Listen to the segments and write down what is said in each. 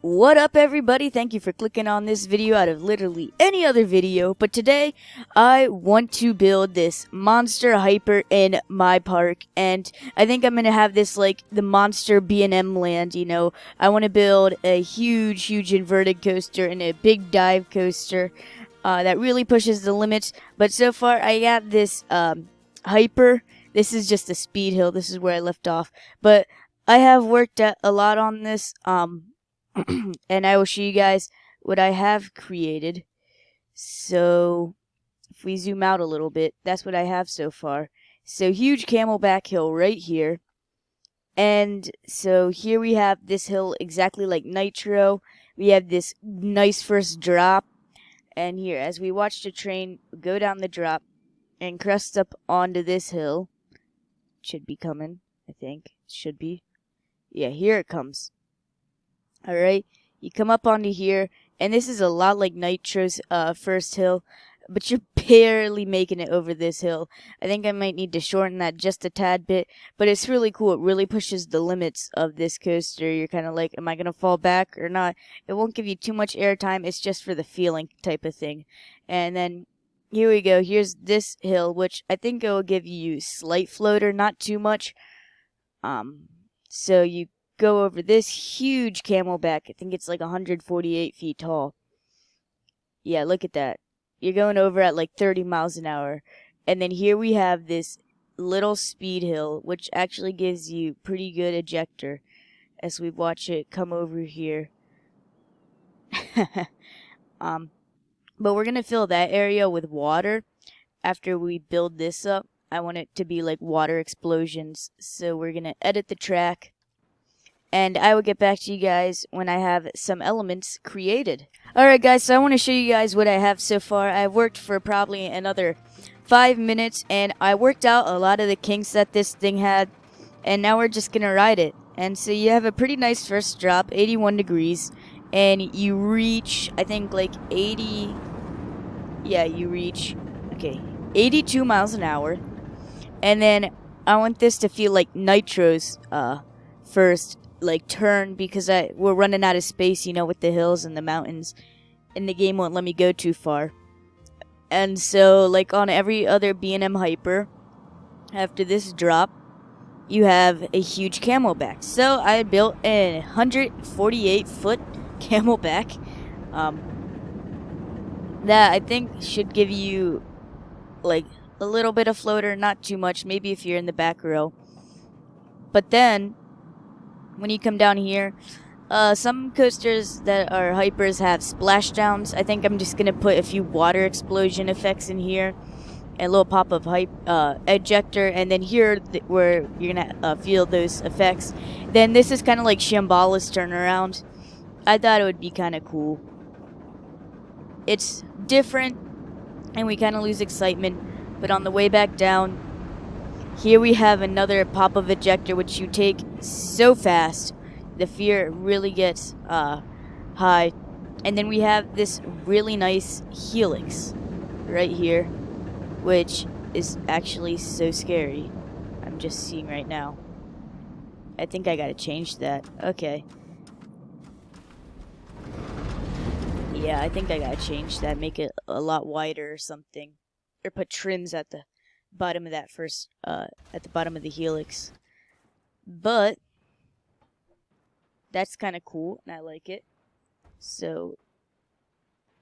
What up, everybody? Thank you for clicking on this video out of literally any other video, but today I want to build this monster hyper in my park, and I think I'm gonna have this like the monster B&M land, you know. I want to build a huge inverted coaster and a big dive coaster that really pushes the limits, but so far I got this hyper. This is just a speed hill. This is where I left off, but I have worked a lot on this, and I will show you guys what I have created. So, if we zoom out a little bit, that's what I have so far. So, huge camelback hill right here. And so here we have this hill exactly like Nitro. We have this nice first drop. And here, as we watch the train go down the drop and crest up onto this hill, should be coming, I think. Should be. Yeah, here it comes. Alright, you come up onto here, and this is a lot like Nitro's first hill, but you're barely making it over this hill. I think I might need to shorten that just a tad bit, but it's really cool. It really pushes the limits of this coaster. You're kind of like, am I going to fall back or not? It won't give you too much airtime. It's just for the feeling type of thing. And then here we go. Here's this hill, which I think it will give you slight floater, not too much. So you go over this huge camelback. I think it's like 148 feet tall. Yeah, look at that. You're going over at like 30 miles an hour. And then here we have this little speed hill, which actually gives you pretty good ejector as we watch it come over here. But we're going to fill that area with water after we build this up. I want it to be like water explosions. So we're going to edit the track. And I will get back to you guys when I have some elements created. Alright guys, so I want to show you guys what I have so far. I've worked for probably another 5 minutes, and I worked out a lot of the kinks that this thing had, and now we're just going to ride it. And so you have a pretty nice first drop, 81 degrees, and you reach, I think like 80, yeah, you reach, okay, 82 miles an hour. And then I want this to feel like Nitro's first like turn, because we're running out of space, you know, with the hills and the mountains, and the game won't let me go too far. And so like on every other B&M hyper, after this drop you have a huge camelback. So I built a 148 foot camelback that I think should give you like a little bit of floater, not too much, maybe if you're in the back row. But then when you come down here, some coasters that are hypers have splashdowns. I think I'm just going to put a few water explosion effects in here, and a little pop of ejector, and then here where you're going to feel those effects. Then this is kind of like Shambhala's turnaround. I thought it would be kind of cool. It's different, and we kind of lose excitement, but on the way back down, here we have another pop of ejector, which you take so fast, the fear really gets high. And then we have this really nice helix right here, which is actually so scary. I'm just seeing right now. I think I gotta change that. Okay. Yeah, I think I gotta change that, make it a lot wider or something. Or put trims at the bottom of that first, at the bottom of the helix. But that's kind of cool, and I like it. So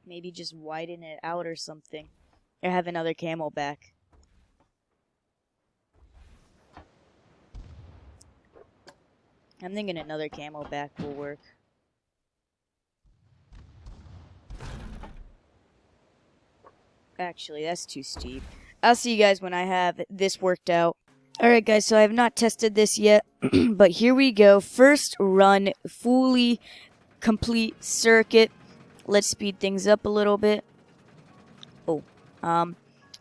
maybe just widen it out or something, or have another camelback. I'm thinking another camelback will work. Actually, that's too steep. I'll see you guys when I have this worked out. Alright guys, so I have not tested this yet, but here we go. First run, fully complete circuit. Let's speed things up a little bit. Oh,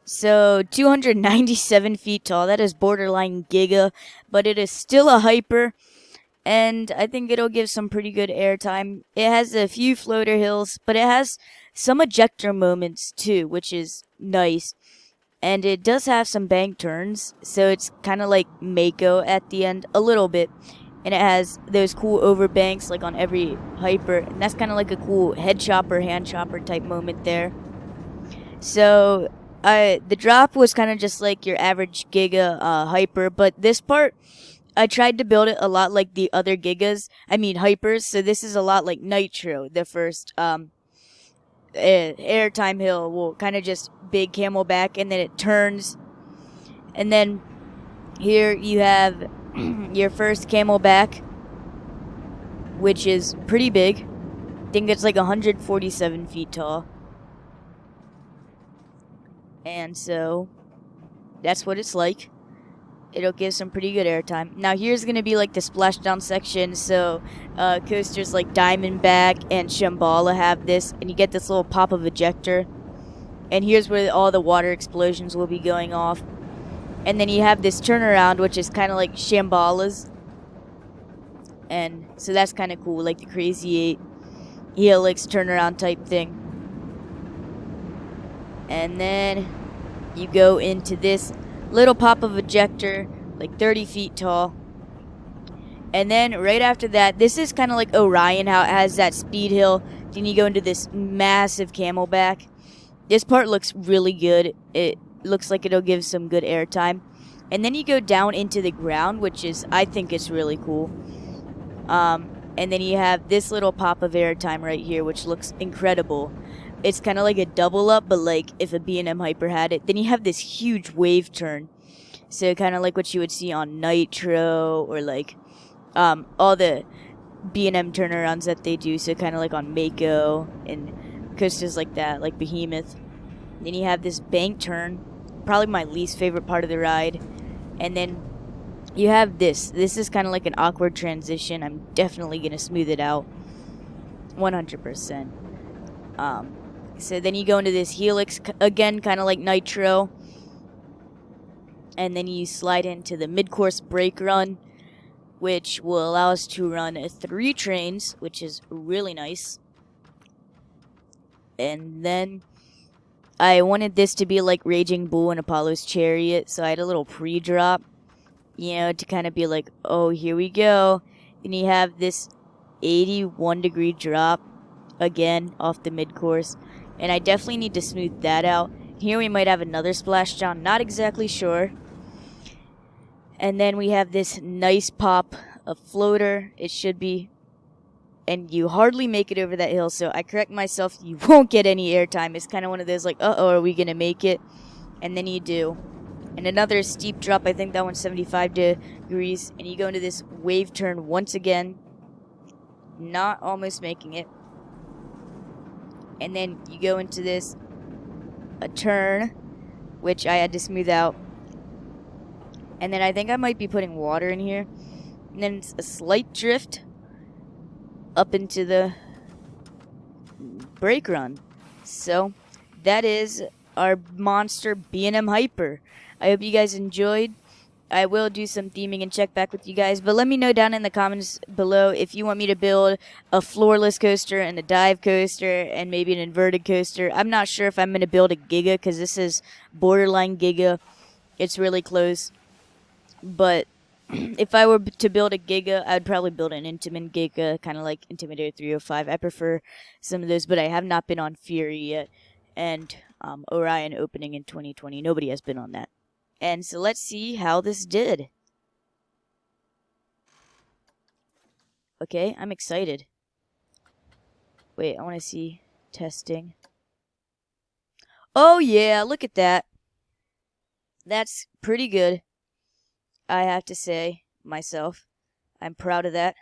so 297 feet tall. That is borderline giga, but it is still a hyper, and I think it'll give some pretty good airtime. It has a few floater hills, but it has some ejector moments too, which is nice. And it does have some bank turns, so it's kind of like Mako at the end, a little bit. and it has those cool overbanks like on every hyper, and that's kind of like a cool head chopper, hand chopper type moment there. So the drop was kind of just like your average Giga hyper, but this part I tried to build it a lot like the other Gigas. I mean hypers. So this is a lot like Nitro, the first airtime hill. Will kind of just big camelback, and then it turns, and then here you have your first camelback, which is pretty big. I think it's like 147 feet tall. And so that's what it's like. It'll give some pretty good airtime. Now here's going to be like the splashdown section. So coasters like Diamondback and Shambhala have this, and you get this little pop of ejector. And here's where all the water explosions will be going off. And then you have this turnaround, which is kind of like Shambhala's. And so that's kind of cool, like the Crazy 8 Helix turnaround type thing. And then you go into this little pop of ejector, like 30 feet tall. And then right after that, this is kind of like Orion, how it has that speed hill. Then you go into this massive camelback. This part looks really good. It looks like it'll give some good airtime. And then you go down into the ground, which is, I think it's really cool. And then you have this little pop of airtime right here, which looks incredible. It's kind of like a double up, but like if a B&M Hyper had it. Then you have this huge wave turn. So kind of like what you would see on Nitro or like all the B&M turnarounds that they do. So kind of like on Mako and coasters like that, like Behemoth. Then you have this bank turn, probably my least favorite part of the ride. And then you have this. This is kind of like an awkward transition. I'm definitely going to smooth it out 100%. So then you go into this helix, again, kind of like Nitro. And then you slide into the mid-course brake run, which will allow us to run 3 trains, which is really nice. And then I wanted this to be like Raging Bull and Apollo's Chariot, so I had a little pre-drop, you know, to kind of be like, oh, here we go. And you have this 81-degree drop, again, off the mid-course. And I definitely need to smooth that out. Here we might have another splashdown, not exactly sure. And then we have this nice pop of floater. It should be. And you hardly make it over that hill, so I correct myself, you won't get any airtime. It's kind of one of those like, uh-oh, are we going to make it? And then you do. And another steep drop, I think that one's 75 degrees. And you go into this wave turn once again. Not almost making it. And then you go into this, a turn, which I had to smooth out. And then I think I might be putting water in here. And then it's a slight drift up into the brake run. So that is our monster B&M Hyper. I hope you guys enjoyed. I will do some theming and check back with you guys, but let me know down in the comments below if you want me to build a floorless coaster and a dive coaster and maybe an inverted coaster. I'm not sure if I'm going to build a Giga because this is borderline Giga. It's really close. But if I were to build a Giga, I'd probably build an Intamin Giga, kind of like Intimidator 305. I prefer some of those, but I have not been on Fury yet. And Orion opening in 2020. Nobody has been on that. And so let's see how this did. Okay, I'm excited. Wait, I want to see testing. Oh yeah, look at that. That's pretty good, I have to say myself. I'm proud of that.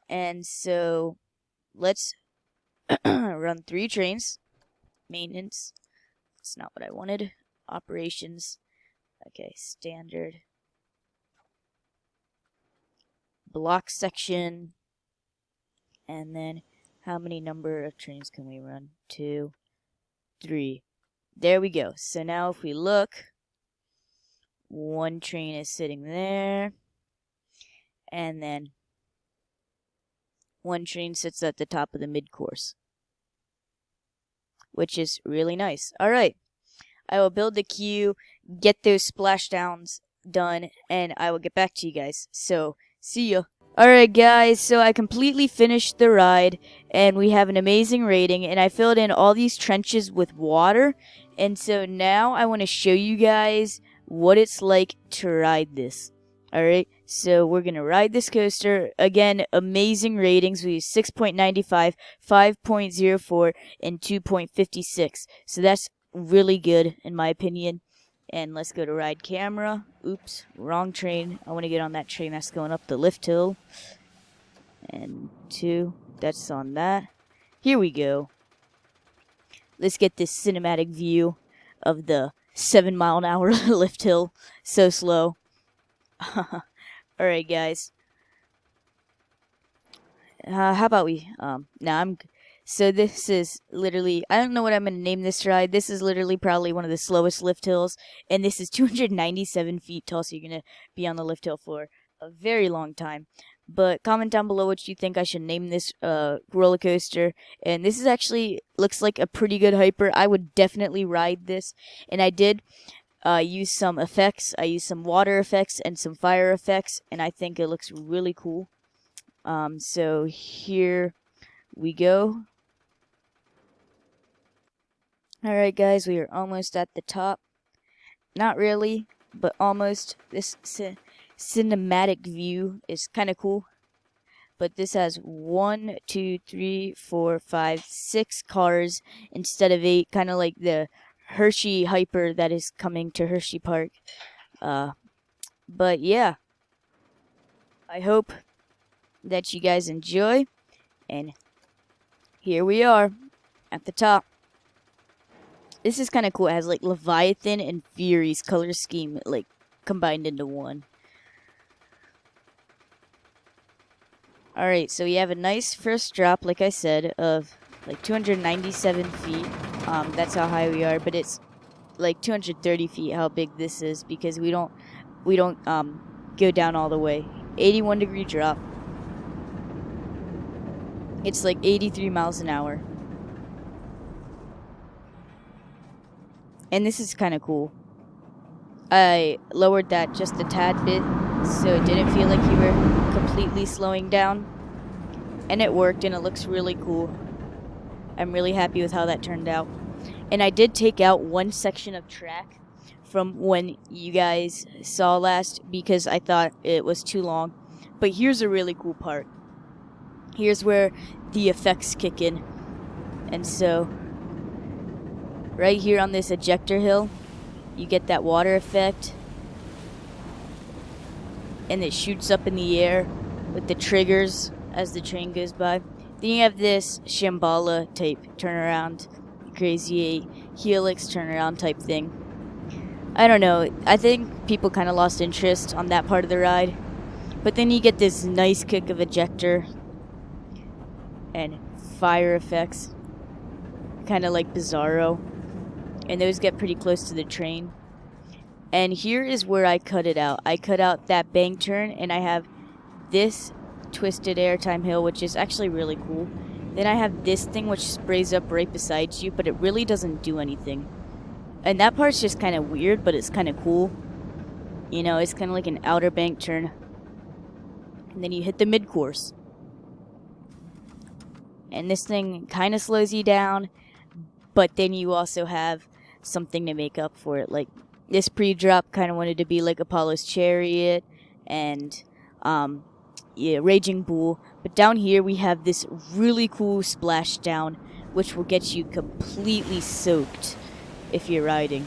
And so let's run 3 trains. Maintenance. That's not what I wanted. Operations. Okay, standard. Block section. And then how many number of trains can we run? 2, 3. There we go. So now if we look, 1 train is sitting there. And then 1 train sits at the top of the mid-course, which is really nice. All right. I will build the queue, get those splashdowns done, and I will get back to you guys. So, see ya. Alright guys, so I completely finished the ride, and we have an amazing rating, and I filled in all these trenches with water, and so now I want to show you guys what it's like to ride this. Alright, so we're gonna ride this coaster. Again, amazing ratings. We use 6.95, 5.04, and 2.56. So that's really good in my opinion. And let's go to ride camera. Oops, wrong train. I want to get on that train that's going up the lift hill. And 2, that's on that. Here we go. Let's get this cinematic view of the 7-mile-an-hour lift hill. So slow. Alright guys. How about we, so this is literally, I don't know what I'm going to name this ride. This is literally probably one of the slowest lift hills. And this is 297 feet tall, so you're going to be on the lift hill for a very long time. But comment down below what you think I should name this roller coaster. And this is actually, looks like a pretty good hyper. I would definitely ride this. And I did use some effects. I used some water effects and some fire effects. And I think it looks really cool. So here we go. Alright guys, we are almost at the top. Not really, but almost. This cinematic view is kind of cool. But this has 1, 2, 3, 4, 5, 6 cars instead of 8. Kind of like the Hershey Hyper that is coming to Hershey Park. But yeah. I hope that you guys enjoy. And here we are at the top. This is kind of cool. It has like Leviathan and Fury's color scheme like combined into one. Alright, so we have a nice first drop, like I said, of like 297 feet. That's how high we are, but it's like 230 feet how big this is because we don't go down all the way. 81-degree drop. It's like 83 miles an hour. And this is kind of cool. I lowered that just a tad bit so it didn't feel like you were completely slowing down. And it worked and it looks really cool. I'm really happy with how that turned out. And I did take out one section of track from when you guys saw last because I thought it was too long. But here's a really cool part. Here's where the effects kick in. And so, right here on this ejector hill, you get that water effect. And it shoots up in the air with the triggers as the train goes by. Then you have this Shambhala type turnaround, Crazy 8 Helix turnaround type thing. I don't know, I think people kind of lost interest on that part of the ride. But then you get this nice kick of ejector and fire effects, kind of like Bizarro, and those get pretty close to the train. And here is where I cut it out. I cut out that bank turn, and I have this twisted airtime hill, which is actually really cool. Then I have this thing which sprays up right beside you, but it really doesn't do anything. And that part's just kind of weird, but it's kind of cool. You know, it's kind of like an outer bank turn. And then you hit the mid-course. And this thing kind of slows you down, but then you also have something to make up for it. Like, this pre-drop kind of wanted to be like Apollo's Chariot and, yeah, Raging Bull. But down here we have this really cool splashdown, which will get you completely soaked if you're riding.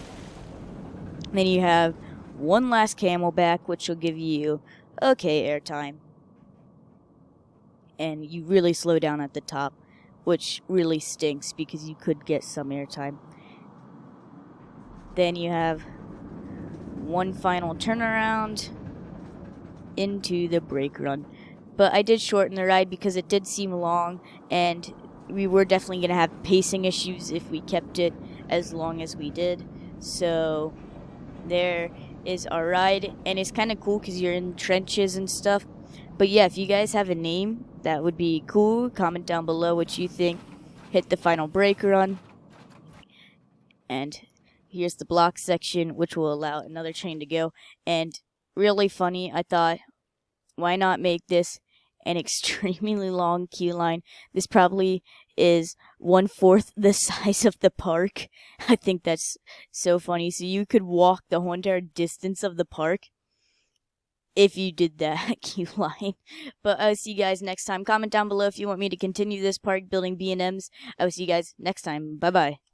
And then you have one last Camelback, which will give you, okay, airtime. And you really slow down at the top, which really stinks because you could get some airtime. Then you have one final turnaround into the brake run. But I did shorten the ride because it did seem long, and we were definitely going to have pacing issues if we kept it as long as we did. So there is our ride, and it's kind of cool because you're in trenches and stuff. But yeah, if you guys have a name, that would be cool. Comment down below what you think. Hit the final brake run. And here's the block section, which will allow another train to go. And really funny. I thought, why not make this an extremely long queue line? This probably is 1/4 the size of the park. I think that's so funny. So you could walk the whole entire distance of the park if you did that queue line. But I'll see you guys next time. Comment down below if you want me to continue this park building B&Ms. I will see you guys next time. Bye bye.